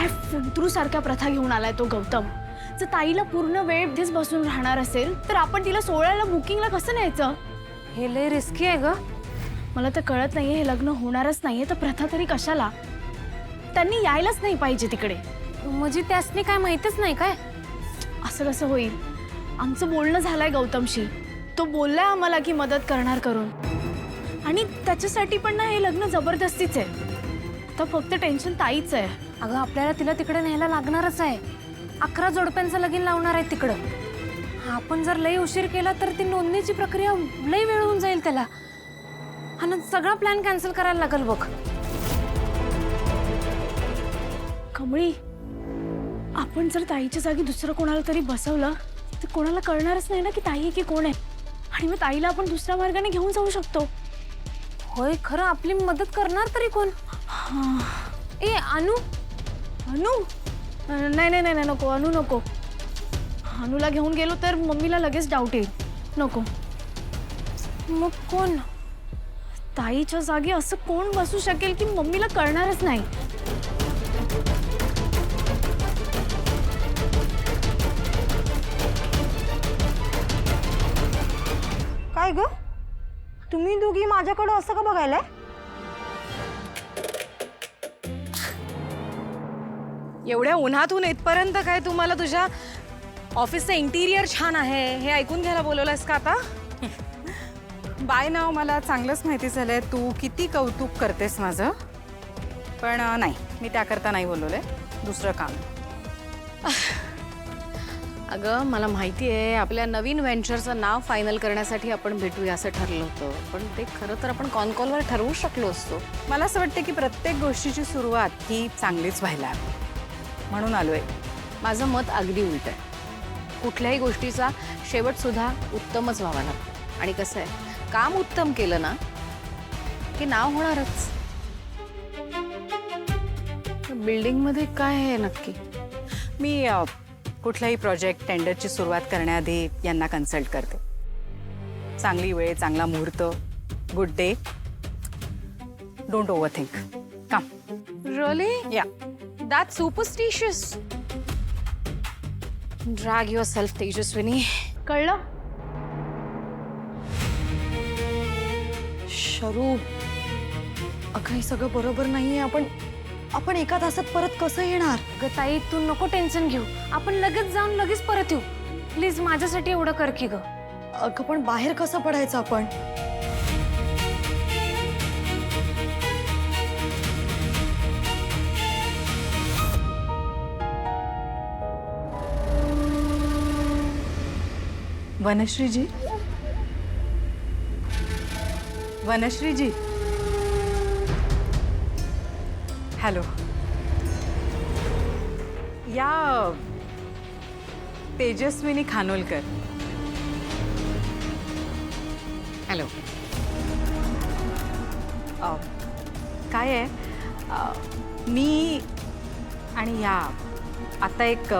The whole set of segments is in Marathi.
काय फुंतरू सारख्या प्रथा घेऊन आलाय तो गौतम. जर ताईला पूर्ण वेळ इथेच बसून राहणार असेल तर आपण तिला सोहळ्याला बुकिंगला कसं न्यायचं? हे लय रिस्की आहे ग. मला तर कळत नाहीये, हे लग्न होणारच नाहीये तर प्रथा तरी कशाला? त्यांनी यायलाच नाही पाहिजे तिकडे. म्हणजे त्यासनी काय माहितच नाही काय? असं कसं होईल? आमचं बोलणं झालंय गौतमशी. तो बोललाय आम्हाला की मदत करणार करून, आणि त्याच्यासाठी पण ना हे लग्न जबरदस्तीच आहे. तर फक्त टेन्शन ताईच आहे. अगं आपल्याला तिला तिकडे न्यायला लागणारच आहे. 11 जोडप्यांचं लगीन लावणार आहे तिकडं. आपण जर लई उशीर केला तर ती नोंदणीची प्रक्रिया लई वेळ होऊन जाईल त्याला, आणि सगळा प्लॅन कॅन्सल करायला लागेल बघ. कमळी, आपण जर ताईच्या जागी दुसरं कोणाला तरी बसवलं तर कोणाला कळणारच नाही ना की ताई की कोण आहे. आणि मग ताईला आपण दुसऱ्या मार्गाने घेऊन जाऊ शकतो. होय, खरं आपली मदत करणार तरी कोण? ए अनु. अनु? नाही नाही नाही नको, अनु नको. अनुला घेऊन गेलो तर मम्मीला लगेच डाऊट येईल. नको. मग कोण? ताईच्या जागी असं कोण बसू शकेल की मम्मीला कळणारच नाही? काय ग, तुम्ही दोघी माझ्याकडे असं का बघायलाय? एवढ्या उन्हातून इथपर्यंत काय तुम्हाला तुझ्या ऑफिसचं इंटिरियर छान आहे हे ऐकून घ्यायला बोलवलंयस का आता? बाय नाव मला चांगलंच माहिती झालंय तू किती कौतुक करतेस माझं. पण नाही, मी त्याकरता नाही बोलवलंय, दुसरं काम. अगं मला माहिती आहे आपल्या नवीन व्हेंचरचं नाव फायनल करण्यासाठी आपण भेटूया असं ठरलं होतं, पण ते खरं तर आपण कॉनकॉलवर ठरवू शकलो असतो. मला असं वाटतं की प्रत्येक गोष्टीची सुरुवात ही चांगलीच व्हायला हवी, म्हणून आलोय. माझं मत अगदी उलट आहे. कुठल्याही गोष्टीचा शेवटसुद्धा उत्तमच व्हावा लागतो. आणि कसं आहे, काम उत्तम केलं ना की नाव होणारच. बिल्डिंगमध्ये काय आहे नक्की? मी कुठलाही प्रोजेक्ट टेंडरची सुरुवात करण्याआधी यांना कन्सल्ट करते. चांगली वेळ, चांगला मुहूर्त, good day. Don't overthink. Come. Really? या. That's superstitious. Drag yourself, Tejaswini. कळलं? शरू, अगं हे सगळं बरोबर नाहीये. आपण एका तासात परत कसं येणार? ग ताई तू नको टेन्शन घेऊ, आपण लगेच जाऊन लगेच परत येऊ. प्लीज माझ्यासाठी एवढं कर की ग. अगं पण बाहेर कसं पडायचं आपण? वनश्रीजी, वनश्रीजी. हॅलो. या तेजस्विनी खानोलकर. हॅलो. काय आहे, मी आणि या आता एक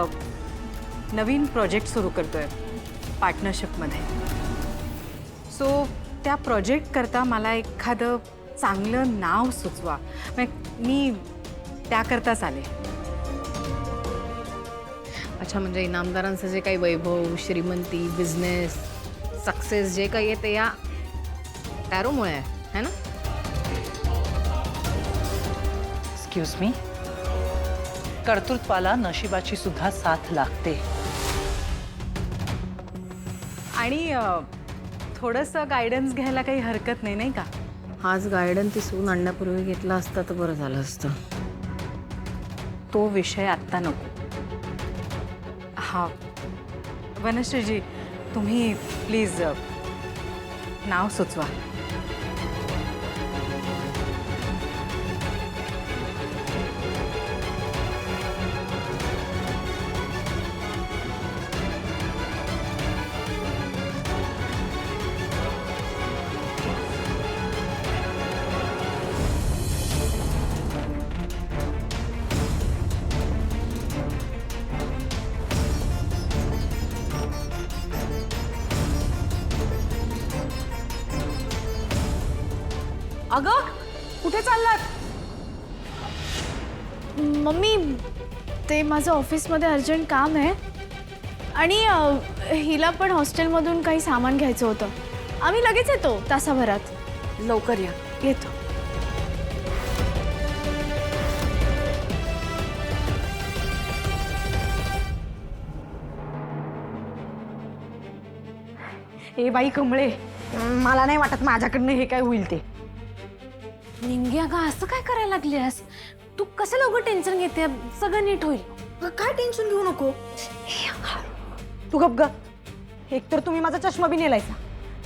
नवीन प्रोजेक्ट सुरू करतोय पार्टनरशिपमध्ये. सो त्या प्रोजेक्ट करता मला एखादं चांगलं नाव सुचवा. मी त्याकरताच आले. अच्छा, म्हणजे इनामदारांचं जे काही वैभव, श्रीमंती, बिझनेस, सक्सेस जे काही आहे ते या टॅरोमुळे आहे ना? एक्सक्यूज मी, कर्तृत्वाला नशिबाची सुद्धा साथ लागते. आणि थोडंसं गायडन्स घ्यायला काही हरकत नाही, नाही का? हाच गायडन ती सून आणण्यापूर्वी घेतला असता तर बरं झालं असतं. तो विषय आत्ता नको. हा वनश्रीजी, तुम्ही प्लीज नाव सुचवा. अगं कुठे चाललात? मम्मी ते माझं ऑफिसमध्ये अर्जंट काम आहे आणि हिला पण हॉस्टेलमधून काही सामान घ्यायचं होतं. आम्ही लगेच येतो तासाभरात. लवकर या. येतो. ए बाई कमळे, मला नाही वाटत माझ्याकडनं हे काय होईल ते. निंगे अगं असं काय करायला लागलीस? तू कसं लवकर टेन्शन घेते? सगळं नीट होईल. काय टेन्शन घेऊ नको. तू गप ग. एक तर तुम्ही माझा चष्मा बी नेलायचा,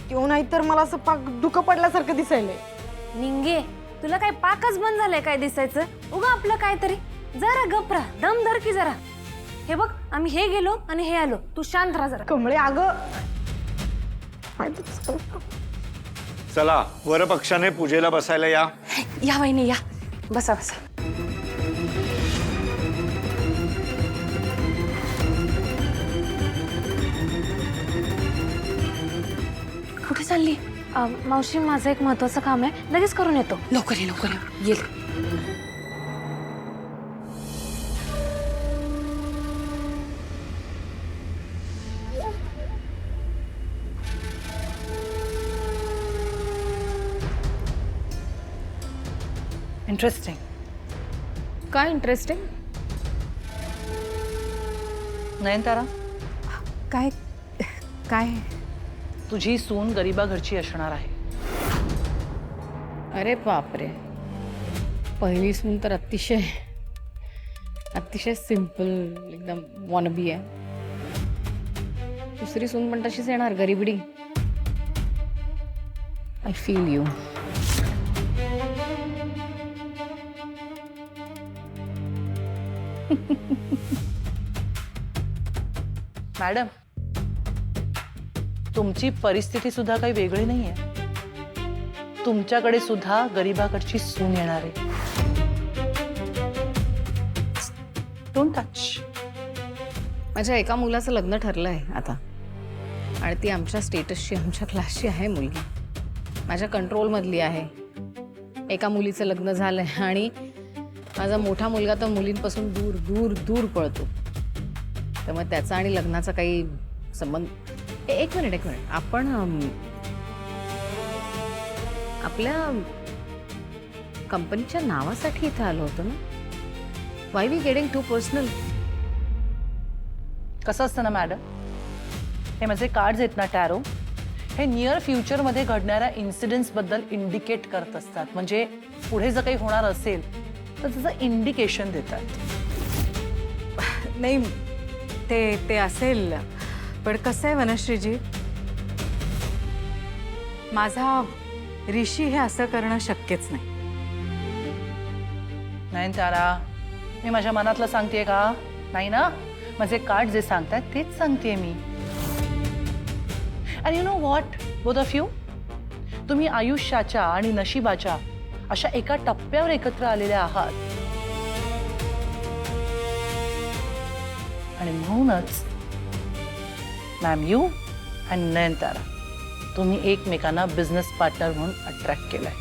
किंवा नाही तर मला असं पाक दुःख पडल्यासारखं दिसायलंय. निंगे तुला काय पाकच बंद झालंय काय दिसायचं? उगा आपलं काहीतरी. जरा गपरा, दम धर की जरा. हे बघ आम्ही हे गेलो आणि हे आलो. तू शांत राहा जरा. कमळे अगं. चला वरपक्षाने पूजेला बसायला या. या वहिनी या. बसा बसा. कुठे चालली? मावशी माझं एक महत्वाचं काम आहे, लगेच करून येतो. लवकर ये लवकर ये. इंटरेस्टिंग. काय इंटरेस्टिंग? नयनतारा, काय काय? तुझी सून गरिबा घरची असणार आहे. अरे बापरे, पहिली सून तर अतिशय अतिशय सिंपल एकदम वॉनबी आहे. दुसरी सून पण तशीच येणार, गरिबडी. I feel you. मॅडम, तुमची परिस्थिती सुद्धा काही वेगळी नाहीये. तुमच्याकडे सुद्धा गरिबाकडची सून येणार आहे. Don't touch. माझ्या एका मुलाचं लग्न ठरलं आहे आता, आणि ती आमच्या स्टेटसची, आमच्या क्लासची आहे मुलगी. माझ्या कंट्रोलमधली आहे. एका मुलीचं लग्न झालं आहे आणि माझा मोठा मुलगा तर मुलींपासून दूर दूर दूर पळतो. त्यामुळे त्याचा आणि लग्नाचा काही संबंध. एक मिनिट, आपण आपल्या कंपनीच्या नावासाठी इथे आलो होतो ना? Why we getting too personal? कसं असतं ना मॅडम, हे माझे कार्ड्स आहेत ना टॅरो, हे नियर फ्युचरमध्ये घडणाऱ्या इन्सिडेंट्स बद्दल इंडिकेट करत असतात. म्हणजे पुढे जर काही होणार असेल तर त्याचं इंडिकेशन देतात. नाही, ते असेल, पण कसं आहे वनश्रीजी, माझा ऋषी हे असं करणं शक्यच नाही. नयनतारा, मी माझ्या मनातलं सांगतेय का? नाही ना, माझे कार्ड जे सांगतात तेच सांगतेय मी. आणि you know what, both of you, तुम्ही आयुष्याच्या आणि नशिबाच्या अशा एका टप्प्यावर एकत्र आलेल्या आहात. आणि म्हणूनच मॅम, यू आणि नयनतारा, तुम्ही एकमेकांना बिझनेस पार्टनर म्हणून अट्रॅक्ट केलाय.